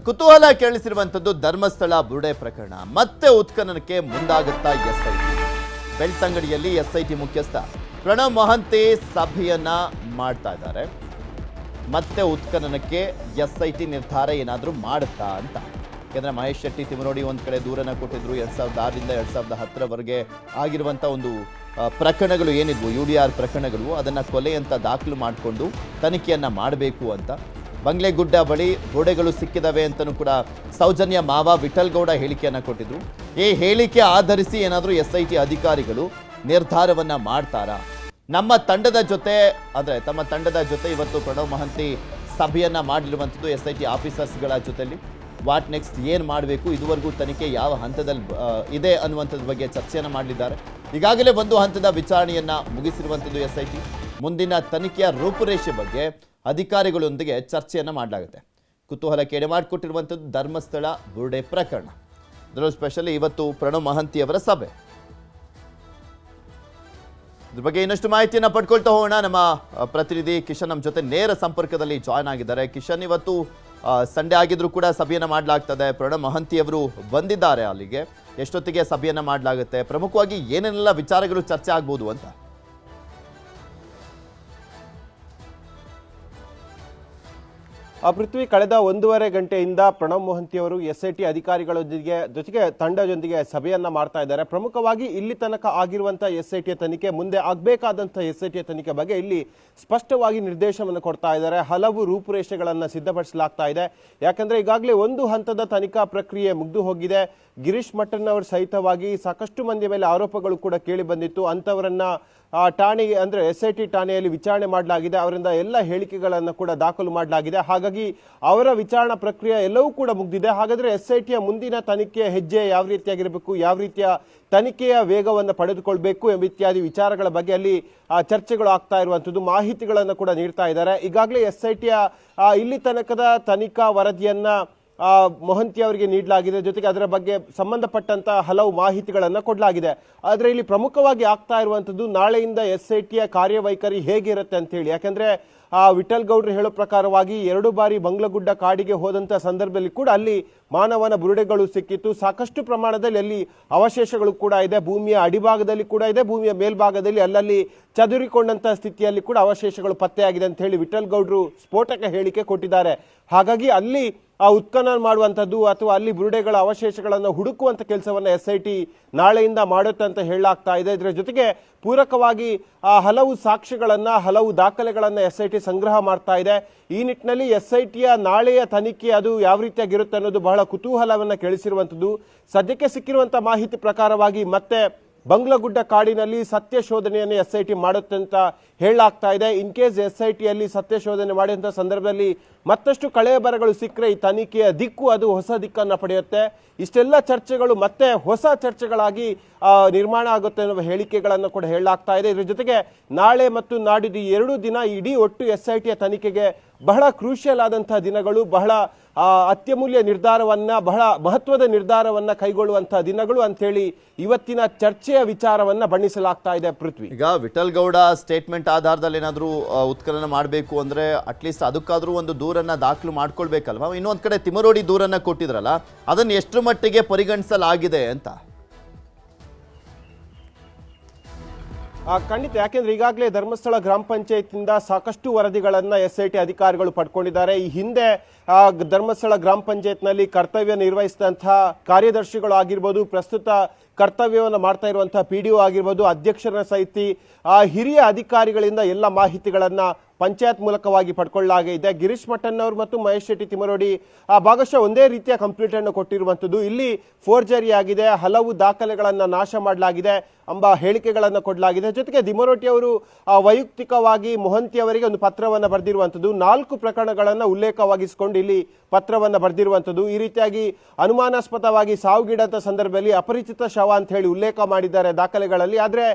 ಕುತೂಹಲ ಕೇಳಿಸಿರುವಂತದ್ದು ಧರ್ಮಸ್ಥಳ ಬುರುಡೆ ಪ್ರಕರಣ ಮತ್ತೆ ಉತ್ಖನನಕ್ಕೆ ಮುಂದಾಗುತ್ತಾ ಎಸ್ಐಟಿ. ಬೆಳ್ತಂಗಡಿಯಲ್ಲಿ ಎಸ್ಐಟಿ ಮುಖ್ಯಸ್ಥ ಪ್ರಣವ್ ಮಹಂತಿ ಸಭೆಯನ್ನ ಮಾಡ್ತಾ ಇದ್ದಾರೆ. ಮತ್ತೆ ಉತ್ಖನನಕ್ಕೆ ಎಸ್ಐಟಿ ನಿರ್ಧಾರ ಏನಾದರೂ ಮಾಡುತ್ತಾ ಅಂತ. ಯಾಕಂದ್ರೆ ಮಹೇಶ್ ಶೆಟ್ಟಿ ತಿಮರೋಡಿ ಒಂದ್ ಕಡೆ ದೂರನ್ನ ಕೊಟ್ಟಿದ್ರು 2006ರಿಂದ 2010ರವರೆಗೆ ಆಗಿರುವಂತ ಒಂದು ಪ್ರಕರಣಗಳು ಏನಿದ್ವು UDR ಪ್ರಕರಣಗಳು, ಅದನ್ನ ಕೊಲೆ ಅಂತ ದಾಖಲು ಮಾಡಿಕೊಂಡು ತನಿಖೆಯನ್ನ ಮಾಡಬೇಕು ಅಂತ. ಬಂಗ್ಲೆಗುಡ್ಡ ಬಳಿ ಗೋಡೆಗಳು ಸಿಕ್ಕಿದವೆ ಅಂತಲೂ ಕೂಡ ಸೌಜನ್ಯ ಮಾವ ವಿಠಲ್ ಗೌಡ ಹೇಳಿಕೆಯನ್ನು ಕೊಟ್ಟಿದ್ರು. ಈ ಹೇಳಿಕೆ ಆಧರಿಸಿ ಏನಾದರೂ SIT ಅಧಿಕಾರಿಗಳು ನಿರ್ಧಾರವನ್ನ ಮಾಡ್ತಾರಾ? ನಮ್ಮ ತಂಡದ ಜೊತೆ ಅಂದರೆ ತಮ್ಮ ತಂಡದ ಜೊತೆ ಇವತ್ತು ಪ್ರಣವ್ ಮಹಂತಿ ಸಭೆಯನ್ನ ಮಾಡಿರುವಂಥದ್ದು SIT ಆಫೀಸರ್ಸ್ಗಳ ಜೊತೆಲಿ. ವಾಟ್ ನೆಕ್ಸ್ಟ್, ಏನು ಮಾಡಬೇಕು, ಇದುವರೆಗೂ ತನಿಖೆ ಯಾವ ಹಂತದಲ್ಲಿ ಇದೆ ಅನ್ನುವಂಥದ್ರ ಬಗ್ಗೆ ಚರ್ಚೆಯನ್ನು ಮಾಡಲಿದ್ದಾರೆ. ಈಗಾಗಲೇ ಒಂದು ಹಂತದ ವಿಚಾರಣೆಯನ್ನು ಮುಗಿಸಿರುವಂಥದ್ದು SIT. ಮುಂದಿನ ತನಿಖೆಯ ರೂಪುರೇಷೆ ಬಗ್ಗೆ ಅಧಿಕಾರಿಗಳೊಂದಿಗೆ ಚರ್ಚೆಯನ್ನು ಮಾಡಲಾಗುತ್ತೆ. ಕುತೂಹಲಕ್ಕೆ ಎಡೆ ಮಾಡಿಕೊಟ್ಟಿರುವಂಥದ್ದು ಧರ್ಮಸ್ಥಳ ಬುರುಡೆ ಪ್ರಕರಣ. ಅದರಲ್ಲೂ ಸ್ಪೆಷಲಿ ಇವತ್ತು ಪ್ರಣವ್ ಮಹಂತಿಯವರ ಸಭೆ. ಇದ್ರ ಬಗ್ಗೆ ಇನ್ನಷ್ಟು ಮಾಹಿತಿಯನ್ನು ಪಡ್ಕೊಳ್ತಾ ಹೋಗೋಣ. ನಮ್ಮ ಪ್ರತಿನಿಧಿ ಕಿಶನ್ ನಮ್ಮ ಜೊತೆ ನೇರ ಸಂಪರ್ಕದಲ್ಲಿ ಜಾಯ್ನ್ ಆಗಿದ್ದಾರೆ. ಕಿಶನ್, ಇವತ್ತು ಸಂಡೇ ಆಗಿದ್ರು ಕೂಡ ಸಭೆಯನ್ನು ಮಾಡಲಾಗ್ತದೆ. ಪ್ರಣವ್ ಮಹಂತಿಯವರು ಬಂದಿದ್ದಾರೆ ಅಲ್ಲಿಗೆ. ಎಷ್ಟೊತ್ತಿಗೆ ಸಭೆಯನ್ನು ಮಾಡಲಾಗುತ್ತೆ? ಪ್ರಮುಖವಾಗಿ ಏನೇನೆಲ್ಲ ವಿಚಾರಗಳು ಚರ್ಚೆ ಆಗ್ಬೋದು ಅಂತ? ಪೃಥ್ವಿ, ಕಳೆದ 1.5 ಗಂಟೆಯಿಂದ ಪ್ರಣವ್ ಮಹಂತಿ ಅವರು SIT ಅಧಿಕಾರಿಗಳ ಜೊತೆಗೆ ತಂಡದೊಂದಿಗೆ ಸಭೆಯನ್ನ ಮಾಡ್ತಾ ಇದ್ದಾರೆ. ಪ್ರಮುಖವಾಗಿ ಇಲ್ಲಿ ತನಕ ಆಗಿರುವಂತಹ SIT ತನಿಖೆ, ಮುಂದೆ ಆಗಬೇಕಾದಂತಹ SIT ತನಿಖೆ ಬಗ್ಗೆ ಇಲ್ಲಿ ಸ್ಪಷ್ಟವಾಗಿ ನಿರ್ದೇಶನವನ್ನು ಕೊಡ್ತಾ ಇದ್ದಾರೆ. ಹಲವು ರೂಪುರೇಷೆಗಳನ್ನು ಸಿದ್ಧಪಡಿಸಲಾಗ್ತಾ ಇದೆ. ಯಾಕಂದ್ರೆ ಈಗಾಗಲೇ ಒಂದು ಹಂತದ ತನಿಖಾ ಪ್ರಕ್ರಿಯೆ ಮುಗಿದು ಹೋಗಿದೆ. ಗಿರೀಶ್ ಮಟ್ಟನ್ ಅವರು ಸಹಿತವಾಗಿ ಸಾಕಷ್ಟು ಮಂದಿಯ ಮೇಲೆ ಆರೋಪಗಳು ಕೂಡ ಕೇಳಿ ಬಂದಿತ್ತು. ಅಂಥವರನ್ನ ಠಾಣೆಗೆ ಅಂದರೆ SIT ಠಾಣೆಯಲ್ಲಿ ವಿಚಾರಣೆ ಮಾಡಲಾಗಿದೆ. ಅವರಿಂದ ಎಲ್ಲ ಹೇಳಿಕೆಗಳನ್ನು ಕೂಡ ದಾಖಲು ಮಾಡಲಾಗಿದೆ. ಹಾಗಾಗಿ ಅವರ ವಿಚಾರಣಾ ಪ್ರಕ್ರಿಯೆ ಎಲ್ಲವೂ ಕೂಡ ಮುಗಿದಿದೆ. ಹಾಗಾದ್ರೆ SITಯ ಮುಂದಿನ ತನಿಖೆಯ ಹೆಜ್ಜೆ ಯಾವ ರೀತಿಯಾಗಿರಬೇಕು, ಯಾವ ರೀತಿಯ ತನಿಖೆಯ ವೇಗವನ್ನು ಪಡೆದುಕೊಳ್ಬೇಕು ಎಂಬ ಇತ್ಯಾದಿ ವಿಚಾರಗಳ ಬಗ್ಗೆ ಅಲ್ಲಿ ಚರ್ಚೆಗಳು ಆಗ್ತಾ ಇರುವಂಥದ್ದು, ಮಾಹಿತಿಗಳನ್ನು ಕೂಡ ನೀಡ್ತಾ ಇದ್ದಾರೆ. ಈಗಾಗಲೇ SITಯ ಇಲ್ಲಿ ತನಕದ ತನಿಖಾ ವರದಿಯನ್ನ ಮೊಹಂತಿ ಅವರಿಗೆ ನೀಡಲಾಗಿದೆ. ಜೊತೆಗೆ ಅದರ ಬಗ್ಗೆ ಸಂಬಂಧಪಟ್ಟಂತಹ ಹಲವು ಮಾಹಿತಿಗಳನ್ನು ಕೊಡಲಾಗಿದೆ. ಆದರೆ ಇಲ್ಲಿ ಪ್ರಮುಖವಾಗಿ ಆಗ್ತಾ ಇರುವಂಥದ್ದು ನಾಳೆಯಿಂದ SITಯ ಕಾರ್ಯವೈಖರಿ ಹೇಗಿರುತ್ತೆ ಅಂತ ಹೇಳಿ. ಯಾಕಂದ್ರೆ ವಿಠಲ್ ಗೌಡ್ರು ಹೇಳೋ ಪ್ರಕಾರವಾಗಿ 2 ಬಾರಿ ಬಂಗ್ಲಗುಡ್ಡ ಕಾಡಿಗೆ ಹೋದಂತ ಸಂದರ್ಭದಲ್ಲಿ ಕೂಡ ಅಲ್ಲಿ ಮಾನವನ ಬುರುಡೆಗಳು ಸಿಕ್ಕಿತ್ತು. ಸಾಕಷ್ಟು ಪ್ರಮಾಣದಲ್ಲಿ ಅಲ್ಲಿ ಅವಶೇಷಗಳು ಕೂಡ ಇದೆ. ಭೂಮಿಯ ಅಡಿಭಾಗದಲ್ಲಿ ಕೂಡ ಇದೆ, ಭೂಮಿಯ ಮೇಲ್ಭಾಗದಲ್ಲಿ ಅಲ್ಲಲ್ಲಿ ಚದುರಿಕೊಂಡಂತಹ ಸ್ಥಿತಿಯಲ್ಲಿ ಕೂಡ ಅವಶೇಷಗಳು ಪತ್ತೆಯಾಗಿದೆ ಅಂತ ಹೇಳಿ ವಿಠಲ್ ಗೌಡ್ರು ಸ್ಫೋಟಕ ಹೇಳಿಕೆ ಕೊಟ್ಟಿದ್ದಾರೆ. ಹಾಗಾಗಿ ಅಲ್ಲಿ ಉತ್ಖನನ ಮಾಡುವಂಥದ್ದು ಅಥವಾ ಅಲ್ಲಿ ಬುರುಡೆಗಳ ಅವಶೇಷಗಳನ್ನು ಹುಡುಕುವಂತ ಕೆಲಸವನ್ನ SIT ನಾಳೆಯಿಂದ ಮಾಡುತ್ತೆ ಅಂತ ಹೇಳಲಾಗ್ತಾ ಇದೆ. ಇದರ ಜೊತೆಗೆ ಪೂರಕವಾಗಿ ಹಲವು ಸಾಕ್ಷ್ಯಗಳನ್ನ, ಹಲವು ದಾಖಲೆಗಳನ್ನ SIT ಸಂಗ್ರಹ ಮಾಡ್ತಾ ಇದೆ. ಈ ನಿಟ್ಟಿನಲ್ಲಿ SITಯ ನಾಳೆಯ ತನಿಖೆ ಅದು ಯಾವ ರೀತಿಯಾಗಿರುತ್ತೆ ಅನ್ನೋದು ಬಹಳ ಕುತೂಹಲವನ್ನ ಕೇಳಿಸಿರುವಂಥದ್ದು. ಸದ್ಯಕ್ಕೆ ಸಿಕ್ಕಿರುವಂತಹ ಮಾಹಿತಿ ಪ್ರಕಾರವಾಗಿ ಮತ್ತೆ ಬಂಗ್ಲಗುಡ್ಡ ಕಾಡಿನಲ್ಲಿ ಸತ್ಯ ಶೋಧನೆಯನ್ನು SIT ಮಾಡುತ್ತೆ ಅಂತ ಹೇಳಲಾಗ್ತಾ ಇದೆ. ಇನ್ ಕೇಸ್ SITಯಲ್ಲಿ ಸತ್ಯ ಶೋಧನೆ ಮಾಡಿದಂಥ ಸಂದರ್ಭದಲ್ಲಿ ಮತ್ತಷ್ಟು ಕಳೆಬರಗಳು ಸಿಕ್ಕರೆ ಈ ತನಿಖೆಯ ದಿಕ್ಕು ಅದು ಹೊಸ ದಿಕ್ಕನ್ನು ಪಡೆಯುತ್ತೆ. ಇಷ್ಟೆಲ್ಲ ಚರ್ಚೆಗಳು ಮತ್ತೆ ಹೊಸ ಚರ್ಚೆಗಳಾಗಿ ನಿರ್ಮಾಣ ಆಗುತ್ತೆ ಅನ್ನುವ ಹೇಳಿಕೆಗಳನ್ನು ಕೂಡ ಹೇಳಲಾಗ್ತಾ ಇದೆ. ಇದ್ರ ಜೊತೆಗೆ ನಾಳೆ ಮತ್ತು ನಾಡಿದ್ದು 2 ದಿನ ಇಡೀ ಒಟ್ಟು SITಯ ತನಿಖೆಗೆ ಬಹಳ ಕ್ರೂಷಿಯಲ್ ಆದಂತಹ ದಿನಗಳು, ಬಹಳ ಅತ್ಯಮೂಲ್ಯ ನಿರ್ಧಾರವನ್ನ, ಬಹಳ ಮಹತ್ವದ ನಿರ್ಧಾರವನ್ನ ಕೈಗೊಳ್ಳುವಂತಹ ದಿನಗಳು ಅಂತೇಳಿ ಇವತ್ತಿನ ಚರ್ಚೆಯ ವಿಚಾರವನ್ನ ಬಣ್ಣಿಸಲಾಗ್ತಾ ಇದೆ. ಪೃಥ್ವಿ, ಈಗ ವಿಠಲ್ ಗೌಡ ಸ್ಟೇಟ್ಮೆಂಟ್ ಆಧಾರದಲ್ಲಿ ಏನಾದರೂ ಉತ್ಖನನ ಮಾಡಬೇಕು ಅಂದ್ರೆ ಅಟ್ಲೀಸ್ಟ್ ಅದಕ್ಕಾದ್ರೂ ಒಂದು ದೂರನ್ನ ದಾಖಲು ಮಾಡ್ಕೊಳ್ಬೇಕಲ್ವಾ? ಇನ್ನೊಂದ್ ಕಡೆ ತಿಮರೋಡಿ ದೂರನ್ನ ಕೊಟ್ಟಿದ್ರಲ್ಲ, ಅದನ್ನ ಎಷ್ಟು ಮಟ್ಟಿಗೆ ಪರಿಗಣಿಸಲಾಗಿದೆ ಅಂತ? ಖಂಡಿತ. ಯಾಕೆಂದ್ರೆ ಈಗಾಗಲೇ ಧರ್ಮಸ್ಥಳ ಗ್ರಾಮ ಪಂಚಾಯತ್ನಿಂದ ಸಾಕಷ್ಟು ವರದಿಗಳನ್ನ SIT ಅಧಿಕಾರಿಗಳು ಪಡ್ಕೊಂಡಿದ್ದಾರೆ. ಈ ಹಿಂದೆ ಧರ್ಮಸ್ಥಳ ಗ್ರಾಮ ಪಂಚಾಯತ್ನಲ್ಲಿ ಕರ್ತವ್ಯ ನಿರ್ವಹಿಸಿದಂತಹ ಕಾರ್ಯದರ್ಶಿಗಳು ಆಗಿರ್ಬೋದು, ಪ್ರಸ್ತುತ ಕರ್ತವ್ಯವನ್ನು ಮಾಡ್ತಾ ಇರುವಂತಹ PDO ಆಗಿರ್ಬೋದು, ಅಧ್ಯಕ್ಷರ ಸಹಿತ ಹಿರಿಯ ಅಧಿಕಾರಿಗಳಿಂದ ಎಲ್ಲ ಮಾಹಿತಿಗಳನ್ನ ಪಂಚಾಯತ್ ಮೂಲಕವಾಗಿ ಪಡ್ಕೊಳ್ಳಲಾಗಿದೆ. ಗಿರೀಶ್ ಮಟ್ಟನ್ ಅವರು ಮತ್ತು ಮಹೇಶ್ ಶೆಟ್ಟಿ ತಿಮರೋಡಿ ಭಾಗಶಃ ಒಂದೇ ರೀತಿಯ ಕಂಪ್ಲೇಂಟ್ ಅನ್ನು ಕೊಟ್ಟಿರುವಂತದ್ದು. ಇಲ್ಲಿ ಫೋರ್ಜರಿ ಆಗಿದೆ, ಹಲವು ದಾಖಲೆಗಳನ್ನ ನಾಶ ಮಾಡಲಾಗಿದೆ ಎಂಬ ಹೇಳಿಕೆಗಳನ್ನು ಕೊಡಲಾಗಿದೆ. ಜೊತೆಗೆ ತಿಮರೋಟಿ ಅವರು ವೈಯಕ್ತಿಕವಾಗಿ ಮೊಹಂತಿ ಅವರಿಗೆ ಒಂದು ಪತ್ರವನ್ನು ಬರೆದಿರುವಂತದ್ದು, 4 ಪ್ರಕರಣಗಳನ್ನ ಉಲ್ಲೇಖವಾಗಿಸಿಕೊಂಡು ಇಲ್ಲಿ ಪತ್ರವನ್ನು ಬರೆದಿರುವಂತದ್ದು. ಈ ರೀತಿಯಾಗಿ ಅನುಮಾನಾಸ್ಪದವಾಗಿ ಸಾವಿಗೀಡಂತ ಸಂದರ್ಭದಲ್ಲಿ ಅಪರಿಚಿತ ಶವ ಅಂತ ಹೇಳಿ ಉಲ್ಲೇಖ ಮಾಡಿದ್ದಾರೆ ದಾಖಲೆಗಳಲ್ಲಿ. ಆದ್ರೆ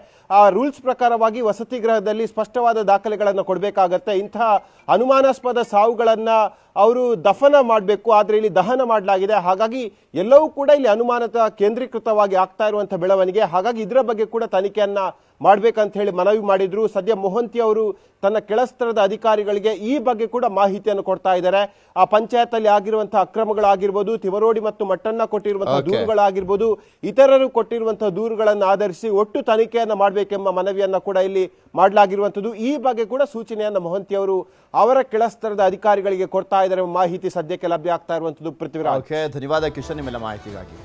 ರೂಲ್ಸ್ ಪ್ರಕಾರವಾಗಿ ವಸತಿ ಗೃಹದಲ್ಲಿ ಸ್ಪಷ್ಟವಾದ ದಾಖಲೆಗಳನ್ನು ಕೊಡಬೇಕಾಗತ್ತೆ. ಇಂತಹ ಅನುಮಾನಾಸ್ಪದ ಸಾವುಗಳನ್ನ ಅವರು ದಫನ ಮಾಡಬೇಕು, ಆದ್ರೆ ಇಲ್ಲಿ ದಹನ ಮಾಡಲಾಗಿದೆ. ಹಾಗಾಗಿ ಎಲ್ಲವೂ ಕೂಡ ಇಲ್ಲಿ ಅನುಮಾನದ ಕೇಂದ್ರೀಕೃತವಾಗಿ ಆಗ್ತಾ ಇರುವಂತಹ ಬೆಳವಣಿಗೆ. ಹಾಗಾಗಿ ಇದರ ಬಗ್ಗೆ ಕೂಡ ತನಿಖೆಯನ್ನ ಮಾಡ್ಬೇಕಂತ ಹೇಳಿ ಮನವಿ ಮಾಡಿದ್ರು. ಸದ್ಯ ಮೊಹಂತಿ ಅವರು ತನ್ನ ಕೆಳಸ್ತರದ ಅಧಿಕಾರಿಗಳಿಗೆ ಈ ಬಗ್ಗೆ ಕೂಡ ಮಾಹಿತಿಯನ್ನು ಕೊಡ್ತಾ ಇದ್ದಾರೆ. ಆ ಪಂಚಾಯತ್ ಅಲ್ಲಿ ಆಗಿರುವಂತಹ ಅಕ್ರಮಗಳಾಗಿರ್ಬೋದು, ತಿವರೋಡಿ ಮತ್ತು ಮಟ್ಟನ್ನ ಕೊಟ್ಟಿರುವಂತಹ ದೂರುಗಳಾಗಿರ್ಬೋದು, ಇತರರು ಕೊಟ್ಟಿರುವಂತಹ ದೂರುಗಳನ್ನು ಆಧರಿಸಿ ಒಟ್ಟು ತನಿಖೆಯನ್ನ ಮಾಡಬೇಕೆಂಬ ಮನವಿಯನ್ನ ಕೂಡ ಇಲ್ಲಿ ಮಾಡಲಾಗಿರುವಂತದ್ದು. ಈ ಬಗ್ಗೆ ಕೂಡ ಸೂಚನೆಯನ್ನ ಮೊಹಂತಿ ಅವರು ಅವರ ಕೆಳಸ್ತರದ ಅಧಿಕಾರಿಗಳಿಗೆ ಕೊಡ್ತಾ ಇದ್ದಾರೆ. ಮಾಹಿತಿ ಸದ್ಯಕ್ಕೆ ಲಭ್ಯ ಆಗ್ತಾ ಇರುವಂತದ್ದು. ಪೃಥ್ವಿರಾಜ್, ಧನ್ಯವಾದ ಕಿಶನ್ ನಿಮ್ಮೆಲ್ಲ ಮಾಹಿತಿಗಾಗಿ.